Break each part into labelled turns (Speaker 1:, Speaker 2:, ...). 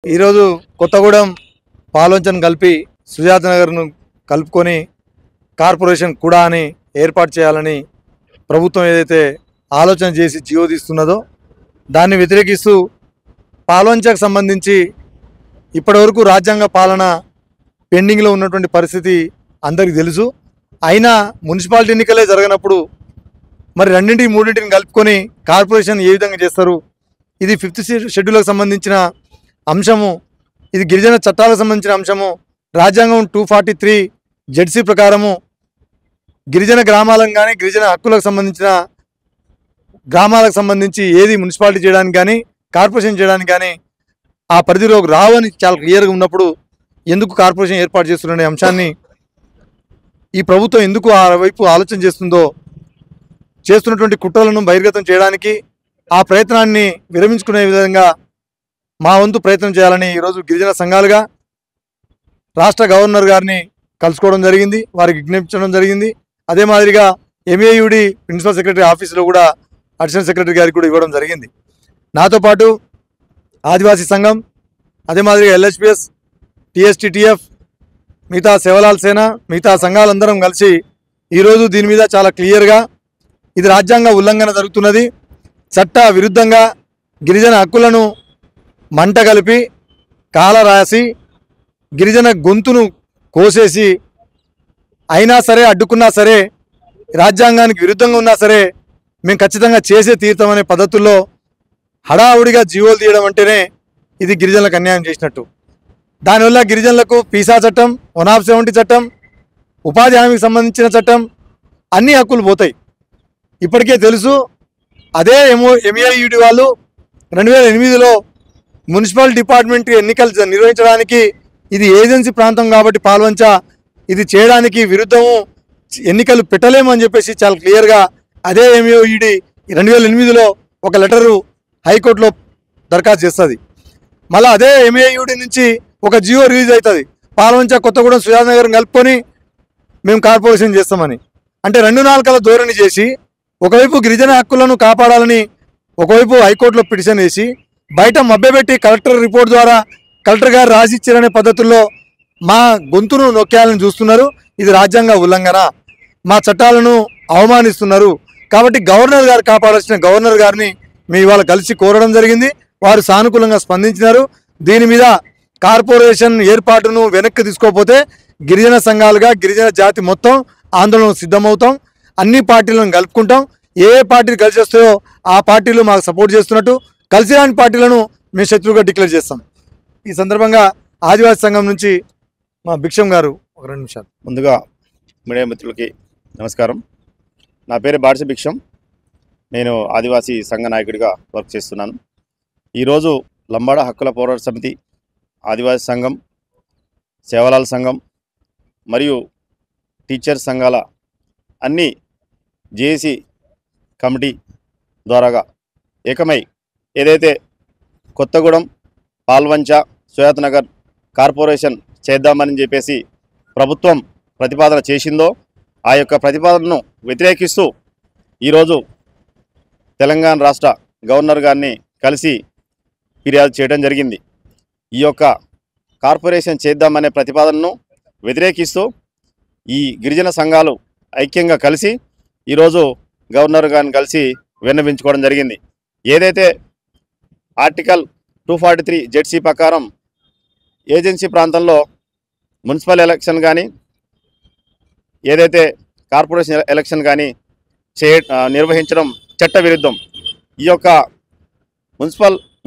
Speaker 1: ఈరోజు కొత్తగూడెం పాల్వంచను కలిపి సుజాత నగర్ను కలుపుకొని కార్పొరేషన్ కూడా అని ఏర్పాటు చేయాలని ప్రభుత్వం ఏదైతే ఆలోచన చేసి జియో తీస్తున్నదో దాన్ని వ్యతిరేకిస్తూ పాల్వంచకు సంబంధించి ఇప్పటివరకు రాజ్యాంగ పాలన పెండింగ్లో ఉన్నటువంటి పరిస్థితి అందరికీ తెలుసు. అయినా మున్సిపాలిటీ ఎన్నికలే జరగనప్పుడు మరి రెండింటికి మూడింటిని కలుపుకొని కార్పొరేషన్ ఏ విధంగా చేస్తారు? ఇది 5th షెడ్యూల్కి సంబంధించిన అంశము, ఇది గిరిజన చట్టాలకు సంబంధించిన అంశము. రాజ్యాంగం 243 జెడ్సీ ప్రకారము గిరిజన గ్రామాలకు కానీ గిరిజన హక్కులకు సంబంధించిన గ్రామాలకు సంబంధించి ఏది మున్సిపాలిటీ చేయడానికి కానీ కార్పొరేషన్ చేయడానికి కానీ ఆ పరిధిలోకి రావని చాలా క్లియర్గా ఉన్నప్పుడు ఎందుకు కార్పొరేషన్ ఏర్పాటు చేస్తున్న అంశాన్ని ఈ ప్రభుత్వం ఎందుకు ఆ వైపు ఆలోచన చేస్తుందో, చేస్తున్నటువంటి కుట్రలను బహిర్గతం చేయడానికి ఆ ప్రయత్నాన్ని విరమించుకునే విధంగా మా వంతు ప్రయత్నం చేయాలని ఈరోజు గిరిజన సంఘాలుగా రాష్ట్ర గవర్నర్ గారిని కలుసుకోవడం జరిగింది, వారికి విజ్ఞప్తించడం జరిగింది. అదే మాదిరిగా ఎంఏయుడి ప్రిన్సిపల్ సెక్రటరీ ఆఫీసులో కూడా అడిషనల్ సెక్రటరీ గారికి కూడా ఇవ్వడం జరిగింది. నాతో పాటు ఆదివాసీ సంఘం, అదే మాదిరిగా ఎల్హెచ్పిఎస్, టీఎస్టీటీఎఫ్, మిగతా సేవలాల్ సేన, మిగతా సంఘాలందరం కలిసి ఈరోజు దీని మీద చాలా క్లియర్గా ఇది రాజ్యాంగ ఉల్లంఘన జరుగుతున్నది, చట్ట విరుద్ధంగా గిరిజన హక్కులను మంట కలిపి కాల రాసి గిరిజన గొంతును కోసేసి అయినా సరే అడ్డుకున్నా సరే రాజ్యాంగానికి విరుద్ధంగా ఉన్నా సరే మేము ఖచ్చితంగా చేసే తీర్థమనే పద్ధతుల్లో హడావుడిగా జీవోలు తీయడం అంటేనే ఇది గిరిజనులకు అన్యాయం చేసినట్టు. దానివల్ల గిరిజనులకు పీసా చట్టం, 170 చట్టం, ఉపాధి హామీకి సంబంధించిన చట్టం అన్ని హక్కులు పోతాయి. ఇప్పటికే తెలుసు. అదే ఎంఏయుడి వాళ్ళు 2008లో మున్సిపల్ డిపార్ట్మెంట్ ఎన్నికలు నిర్వహించడానికి ఇది ఏజెన్సీ ప్రాంతం కాబట్టి పాల్వంచ ఇది చేయడానికి విరుద్ధము, ఎన్నికలు పెట్టలేమని చెప్పేసి చాలా క్లియర్గా అదే ఎంఏయుడి 2008లో ఒక లెటరు హైకోర్టులో దరఖాస్తు చేస్తుంది. మళ్ళీ అదే ఎంఏయుడి నుంచి ఒక జియో రిలీజ్ అవుతుంది, పాల్వంచ కొత్తగూడెం సుజాత నగర్ కలుపుకొని మేము కార్పొరేషన్ చేస్తామని. అంటే 2 నాలుకల ధోరణి చేసి ఒకవైపు గిరిజన హక్కులను కాపాడాలని ఒకవైపు హైకోర్టులో పిటిషన్ వేసి బయట మభ్యపెట్టి కలెక్టర్ రిపోర్ట్ ద్వారా కలెక్టర్ గారు రాసిచ్చారనే పద్ధతుల్లో మా గొంతును నొక్కేయాలని చూస్తున్నారు. ఇది రాజ్యాంగ ఉల్లంఘన, మా చట్టాలను అవమానిస్తున్నారు. కాబట్టి గవర్నర్ గారు కాపాడాల్సిన గవర్నర్ గారిని మేము ఇవాళ కలిసి కోరడం జరిగింది. వారు సానుకూలంగా స్పందించినారు. దీని మీద కార్పొరేషన్ ఏర్పాటును వెనక్కి తీసుకోకపోతే గిరిజన సంఘాలుగా గిరిజన జాతి మొత్తం ఆందోళన సిద్ధమవుతాం. అన్ని పార్టీలను కలుపుకుంటాం. ఏ పార్టీలు కలిసి వస్తాయో ఆ పార్టీలు మాకు సపోర్ట్ చేస్తున్నట్టు, కలిసి రాని పార్టీలను మేము శత్రువుగా డిక్లేర్ చేస్తాం. ఈ సందర్భంగా ఆదివాసీ సంఘం నుంచి మా భిక్షం గారు ఒక 2 నిమిషాలు.
Speaker 2: ముందుగా మీడియా మిత్రులకి నమస్కారం. నా పేరు బాడిస భిక్షం. నేను ఆదివాసీ సంఘ నాయకుడిగా వర్క్ చేస్తున్నాను. ఈరోజు లంబాడ హక్కుల పోరాట సమితి, ఆదివాసీ సంఘం, సేవలాల్ సంఘం మరియు టీచర్ సంఘాల అన్ని జేఏసీ కమిటీ ద్వారాగా ఏకమై ఏదైతే కొత్తగూడెం, పాల్వంచ, సుజాత నగర్ కార్పొరేషన్ చేద్దామని చెప్పేసి ప్రభుత్వం ప్రతిపాదన చేసిందో ఆ యొక్క ప్రతిపాదనను వ్యతిరేకిస్తూ ఈరోజు తెలంగాణ రాష్ట్ర గవర్నర్ గారిని కలిసి ఫిర్యాదు చేయడం జరిగింది. ఈ యొక్క కార్పొరేషన్ చేద్దామనే ప్రతిపాదనను వ్యతిరేకిస్తూ ఈ గిరిజన సంఘాలు ఐక్యంగా కలిసి ఈరోజు గవర్నర్ గారిని కలిసి విన్నవించుకోవడం జరిగింది. ఏదైతే ఆర్టికల్ 243 జెడ్సీ ప్రకారం ఏజెన్సీ ప్రాంతంలో మున్సిపల్ ఎలక్షన్ కానీ ఏదైతే కార్పొరేషన్ ఎలక్షన్ కానీ నిర్వహించడం చట్ట విరుద్ధం. ఈ యొక్క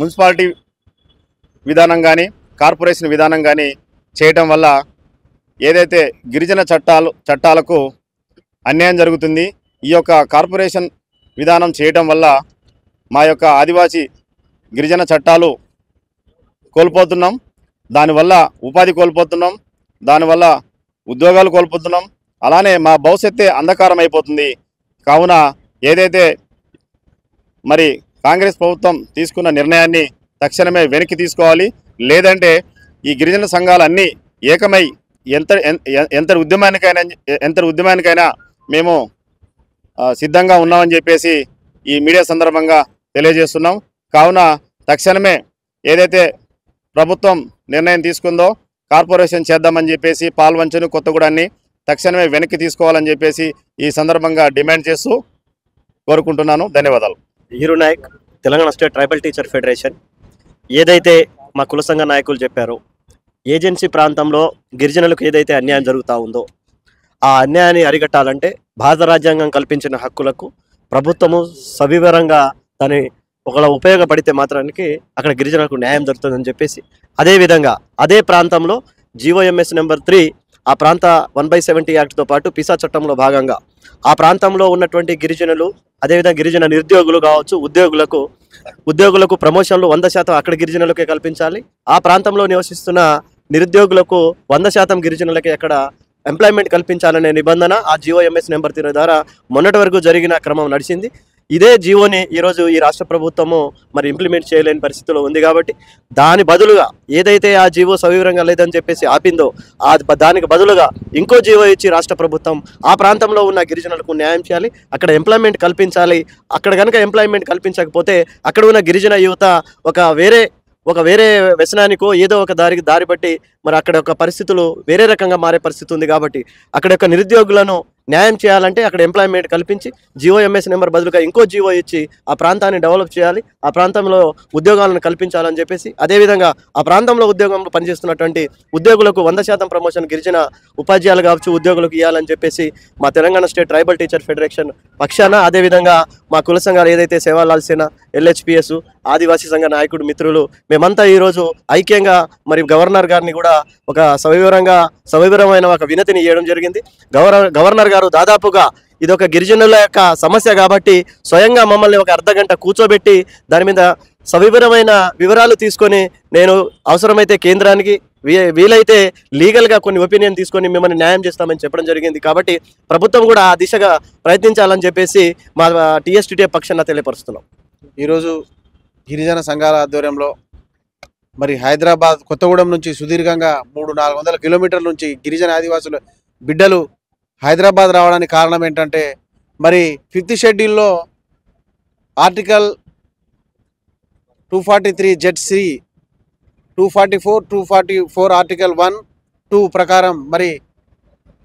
Speaker 2: మున్సిపాలిటీ విధానం కానీ కార్పొరేషన్ విధానం కానీ చేయటం వల్ల ఏదైతే గిరిజన చట్టాలకు అన్యాయం జరుగుతుంది. ఈ యొక్క కార్పొరేషన్ విధానం చేయటం వల్ల మా యొక్క ఆదివాసీ గిరిజన చట్టాలు కోల్పోతున్నాం, దానివల్ల ఉపాధి కోల్పోతున్నాం, దానివల్ల ఉద్యోగాలు కోల్పోతున్నాం, అలానే మా భవిష్యత్తే అంధకారం అయిపోతుంది. కావున ఏదైతే మరి కాంగ్రెస్ ప్రభుత్వం తీసుకున్న నిర్ణయాన్ని తక్షణమే వెనక్కి తీసుకోవాలి. లేదంటే ఈ గిరిజన సంఘాలన్నీ ఏకమై ఎంత ఉద్యమానికైనా మేము సిద్ధంగా ఉన్నామని చెప్పేసి ఈ మీడియా సందర్భంగా తెలియజేస్తున్నాం. కావున తక్షణమే ఏదైతే ప్రభుత్వం నిర్ణయం తీసుకుందో కార్పొరేషన్ చేద్దామని చెప్పేసి పాల్వంచను కొత్తగూడాన్ని తక్షణమే వెనక్కి తీసుకోవాలని చెప్పేసి ఈ సందర్భంగా డిమాండ్ చేస్తూ కోరుకుంటున్నాను. ధన్యవాదాలు.
Speaker 3: Hero Nayak, Telangana state tribal teacher federation. ఏదైతే మా కుల సంఘ నాయకులు చెప్పారో, ఏజెన్సీ ప్రాంతంలో గిరిజనులకు ఏదైతే అన్యాయం జరుగుతూ ఉందో ఆ అన్యాయాన్ని అరికట్టాలంటే భారత రాజ్యాంగం కల్పించిన హక్కులకు ప్రభుత్వము సవివరంగా దాని ఒకలా ఉపయోగపడితే మాత్రానికి అక్కడ గిరిజనులకు న్యాయం దొరుకుతుందని చెప్పేసి, అదేవిధంగా అదే ప్రాంతంలో జీవోఎంఎస్ నెంబర్ 3 ఆ ప్రాంత 1/70 యాక్ట్తో పాటు పిసా చట్టంలో భాగంగా ఆ ప్రాంతంలో ఉన్నటువంటి గిరిజనులు, అదేవిధంగా గిరిజన నిరుద్యోగులు కావచ్చు, ఉద్యోగులకు ప్రమోషన్లు 100% అక్కడ గిరిజనులకే కల్పించాలి. ఆ ప్రాంతంలో నివసిస్తున్న నిరుద్యోగులకు 100% గిరిజనులకే అక్కడ ఎంప్లాయ్మెంట్ కల్పించాలనే నిబంధన ఆ జీవోఎంఎస్ నెంబర్ 3 ద్వారా మొన్నటి వరకు జరిగిన క్రమం నడిచింది. ఇదే జీవోని ఈరోజు ఈ రాష్ట్ర ప్రభుత్వము మరి ఇంప్లిమెంట్ చేయలేని పరిస్థితిలో ఉంది. కాబట్టి దాని బదులుగా ఏదైతే ఆ జీవో సవివరంగా లేదని చెప్పేసి ఆపిందో దానికి బదులుగా ఇంకో జీవో ఇచ్చి రాష్ట్ర ప్రభుత్వం ఆ ప్రాంతంలో ఉన్న గిరిజనులకు న్యాయం చేయాలి, అక్కడ ఎంప్లాయ్మెంట్ కల్పించాలి. అక్కడ కనుక ఎంప్లాయ్మెంట్ కల్పించకపోతే అక్కడ ఉన్న గిరిజన యువత ఒక వేరే వ్యసనానికో ఏదో ఒక దారి బట్టి మరి అక్కడ యొక్క పరిస్థితులు వేరే రకంగా మారే పరిస్థితి ఉంది. కాబట్టి అక్కడ యొక్క నిరుద్యోగులను న్యాయం చేయాలంటే అక్కడ ఎంప్లాయ్మెంట్ కల్పించి జీవోఎంఎస్ నెంబర్ బదులుగా ఇంకో జీవో ఇచ్చి ఆ ప్రాంతాన్ని డెవలప్ చేయాలి, ఆ ప్రాంతంలో ఉద్యోగాలను కల్పించాలని చెప్పేసి, అదేవిధంగా ఆ ప్రాంతంలో ఉద్యోగంలో పనిచేస్తున్నటువంటి ఉద్యోగులకు 100% ప్రమోషన్ గిరిజన ఉపాధ్యాయులు కావచ్చు ఉద్యోగులకు ఇవ్వాలని చెప్పేసి మా Telangana state tribal teacher federation పక్షాన, అదేవిధంగా మా కుల సంఘాలు ఏదైతే సేవాలాల్ సేన, ఎల్హెచ్పిఎస్, ఆదివాసీ సంఘ నాయకుడు మిత్రులు మేమంతా ఈరోజు ఐక్యంగా మరి గవర్నర్ గారిని కూడా ఒక సవివరమైన ఒక వినతిని ఇవ్వడం జరిగింది. గవర్నర్ గారు దాదాపుగా ఇది ఒక గిరిజనుల యొక్క సమస్య కాబట్టి స్వయంగా మమ్మల్ని ఒక అర్ధగంట కూర్చోబెట్టి దాని మీద సవివరమైన వివరాలు తీసుకొని నేను అవసరమైతే కేంద్రానికి వీలైతే లీగల్గా కొన్ని ఒపీనియన్ తీసుకొని మిమ్మల్ని న్యాయం చేస్తామని చెప్పడం జరిగింది. కాబట్టి ప్రభుత్వం కూడా ఆ దిశగా ప్రయత్నించాలని చెప్పేసి మా టీఎస్టీటీ పక్షాన తెలియపరుస్తున్నాం.
Speaker 4: ఈరోజు గిరిజన సంఘాల ఆధ్వర్యంలో మరి హైదరాబాద్ కొత్తగూడెం నుంచి సుదీర్ఘంగా 300-400 కిలోమీటర్ల నుంచి గిరిజన ఆదివాసుల బిడ్డలు హైదరాబాద్ రావడానికి కారణం ఏంటంటే, మరి 5th షెడ్యూల్లో ఆర్టికల్ 243 ZC 244 ఆర్టికల్ 1, 2 ప్రకారం మరి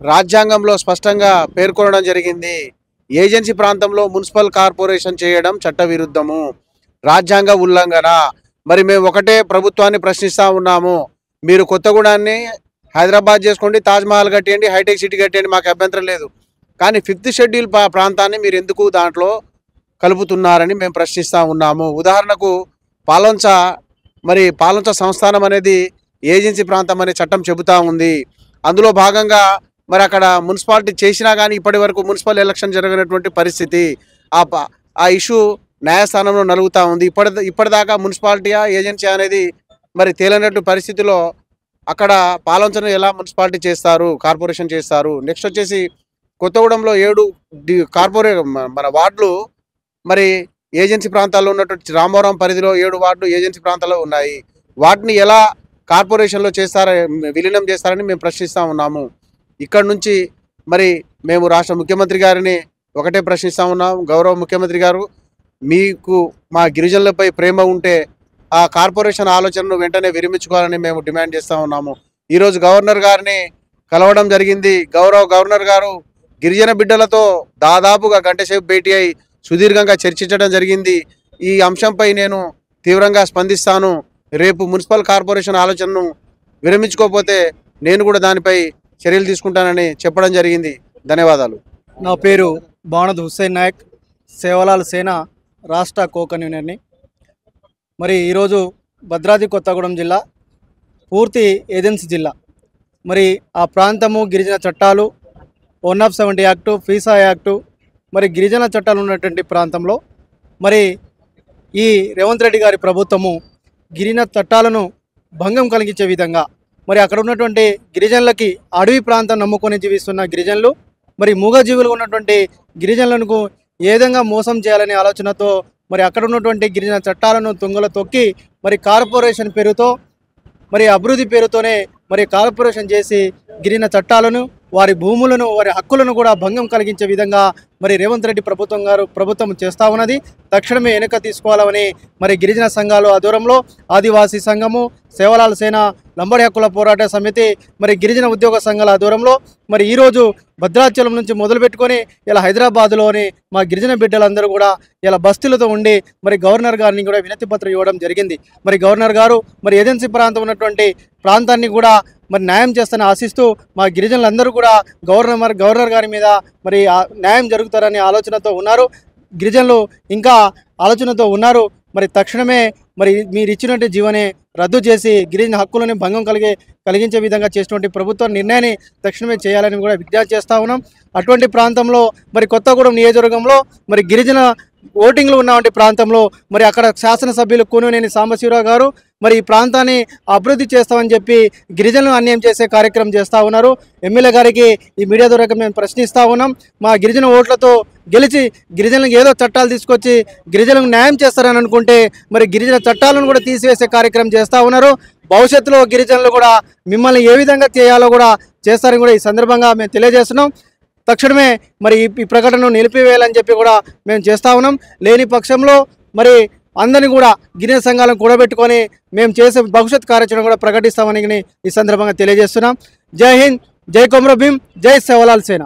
Speaker 4: రాజ్యాంగంలో స్పష్టంగా పేర్కొనడం జరిగింది. ఏజెన్సీ ప్రాంతంలో మున్సిపల్ కార్పొరేషన్ చేయడం చట్టవిరుద్ధము, రాజ్యాంగ ఉల్లంఘన. మరి మేము ఒకటే ప్రభుత్వాన్ని ప్రశ్నిస్తూ ఉన్నాము, మీరు కొత్తగూడాన్ని హైదరాబాద్ చేసుకోండి, తాజ్మహల్ కట్టేయండి, హైటెక్ సిటీ కట్టేయండి, మాకు అభ్యంతరం లేదు. కానీ 5th షెడ్యూల్ ప్రాంతాన్ని మీరు ఎందుకు దాంట్లో కలుపుతున్నారని మేము ప్రశ్నిస్తూ ఉన్నాము. ఉదాహరణకు పాలొంచ సంస్థానం అనేది ఏజెన్సీ ప్రాంతం అనే చట్టం చెబుతూ ఉంది. అందులో భాగంగా మరి అక్కడ మున్సిపాలిటీ చేసినా కానీ ఇప్పటి వరకు మున్సిపల్ ఎలక్షన్ జరగనటువంటి పరిస్థితి, ఆ ఇష్యూ న్యాయస్థానంలో నలుగుతూ ఉంది. ఇప్పటిదాకా మున్సిపాలిటీయా ఏజెన్సీ అనేది మరి తేలినట్టు పరిస్థితిలో అక్కడ పాలొంచను ఎలా మున్సిపాలిటీ చేస్తారు, కార్పొరేషన్ చేస్తారు. నెక్స్ట్ వచ్చేసి కొత్తగూడెంలో 7 మన వార్డులు మరి ఏజెన్సీ ప్రాంతాల్లో ఉన్నటువంటి రామవరం పరిధిలో 7 వార్డులు ఏజెన్సీ ప్రాంతాల్లో ఉన్నాయి. వాటిని ఎలా కార్పొరేషన్లో విలీనం చేస్తారని మేము ప్రశ్నిస్తూ ఉన్నాము. ఇక్కడ నుంచి మరి మేము రాష్ట్ర ముఖ్యమంత్రి గారిని ఒకటే ప్రశ్నిస్తూ ఉన్నాం, గౌరవ ముఖ్యమంత్రి గారు, మీకు మా గిరిజనులపై ప్రేమ ఉంటే ఆ కార్పొరేషన్ ఆలోచనను వెంటనే విరమించుకోవాలని మేము డిమాండ్ చేస్తూ ఉన్నాము. ఈరోజు గవర్నర్ గారిని కలవడం జరిగింది. గవర్నర్ గారు గిరిజన బిడ్డలతో దాదాపుగా గంట సేపు భేటీ అయి సుదీర్ఘంగా చర్చించడం జరిగింది. ఈ అంశంపై నేను తీవ్రంగా స్పందిస్తాను, రేపు మున్సిపల్ కార్పొరేషన్ ఆలోచనను విరమించుకోకపోతే నేను కూడా దానిపై చర్యలు తీసుకుంటానని చెప్పడం జరిగింది. ధన్యవాదాలు.
Speaker 5: నా పేరు బాణద్ హుస్సేన్ నాయక్, సేవలాల్ సేన రాష్ట్ర కో కన్వీనర్ని. మరి ఈరోజు భద్రాద్రి కొత్తగూడెం జిల్లా పూర్తి ఏజెన్సీ జిల్లా. మరి ఆ ప్రాంతము గిరిజన చట్టాలు 170 యాక్టు, ఫీసా యాక్టు, మరి గిరిజన చట్టాలు ఉన్నటువంటి ప్రాంతంలో మరి ఈ రేవంత్ రెడ్డి గారి ప్రభుత్వము గిరిజన చట్టాలను భంగం కలిగించే విధంగా మరి అక్కడ ఉన్నటువంటి గిరిజనులకి అడవి ప్రాంతం నమ్ముకొని జీవిస్తున్న గిరిజనులు, మరి మూగజీవులు ఉన్నటువంటి గిరిజనులకు ఏ విధంగా మోసం చేయాలనే ఆలోచనతో మరి అక్కడ ఉన్నటువంటి గిరిజన చట్టాలను తుంగలో తొక్కి మరి కార్పొరేషన్ పేరుతో మరి అభివృద్ధి పేరుతోనే మరి కార్పొరేషన్ చేసి గిరిజన చట్టాలను వారి భూములను వారి హక్కులను కూడా భంగం కలిగించే విధంగా మరి రేవంత్ రెడ్డి ప్రభుత్వం చేస్తూ ఉన్నది. తక్షణమే వెనుక తీసుకోవాలని మరి గిరిజన సంఘాలు ఆధ్వర్యంలో ఆదివాసీ సంఘము, సేవలాల సేన, లంబడి హక్కుల పోరాట సమితి, మరి గిరిజన ఉద్యోగ సంఘాల ఆధ్వర్యంలో మరి ఈరోజు భద్రాచలం నుంచి మొదలుపెట్టుకొని ఇలా హైదరాబాద్లోని మా గిరిజన బిడ్డలందరూ కూడా ఇలా బస్తీలతో ఉండి మరి గవర్నర్ గారిని కూడా వినతి పత్రం ఇవ్వడం జరిగింది. మరి గవర్నర్ గారు మరి ఏజెన్సీ ప్రాంతం ఉన్నటువంటి ప్రాంతాన్ని కూడా మరి న్యాయం చేస్తానని ఆశిస్తూ మా గిరిజనులందరూ కూడా గవర్నర్ గారి మీద మరి న్యాయం జరుగుతారనే ఆలోచనతో ఉన్నారు. గిరిజనులు ఇంకా ఆలోచనతో ఉన్నారు. మరి తక్షణమే మరి మీరు ఇచ్చినటువంటి జీవోని రద్దు చేసి గిరిజన హక్కులని భంగం కలిగించే విధంగా చేసినటువంటి ప్రభుత్వ నిర్ణయాన్ని తక్షణమే చేయాలని కూడా విజ్ఞప్తి చేస్తూ ఉన్నాం. అటువంటి ప్రాంతంలో మరి కొత్తగూడెం నియోజకవర్గంలో మరి గిరిజన ఓటింగ్లు ఉన్నటువంటి ప్రాంతంలో మరి అక్కడ శాసనసభ్యులు కూనునేని సాంబశివరావు గారు మరి ఈ ప్రాంతాన్ని అభివృద్ధి చేస్తామని చెప్పి గిరిజనులను అన్యాయం చేసే కార్యక్రమం చేస్తూ ఉన్నారు. ఎమ్మెల్యే గారికి ఈ మీడియా ద్వారా మేము ప్రశ్నిస్తూ ఉన్నాం. మా గిరిజన ఓట్లతో గెలిచి గిరిజనులకు ఏదో చట్టాలు తీసుకొచ్చి గిరిజనులకు న్యాయం చేస్తారని అనుకుంటే మరి గిరిజన చట్టాలను కూడా తీసివేసే కార్యక్రమం చేస్తూ ఉన్నారు. భవిష్యత్తులో గిరిజనులు కూడా మిమ్మల్ని ఏ విధంగా చేయాలో కూడా చేస్తారని కూడా ఈ సందర్భంగా మేము తెలియజేస్తున్నాం. తక్షణమే మరి ఈ ప్రకటనను నిలిపివేయాలని చెప్పి కూడా మేము చేస్తూ ఉన్నాం. లేని పక్షంలో మరి అందరినీ కూడా గిరిజన సంఘాలను కూడబెట్టుకొని మేము చేసే భవిష్యత్ కార్యాచరణ కూడా ప్రకటిస్తామని ఈ సందర్భంగా తెలియజేస్తున్నాం. జై హింద్, జై కొమరం భీం, జై సేవలాల్ సేన.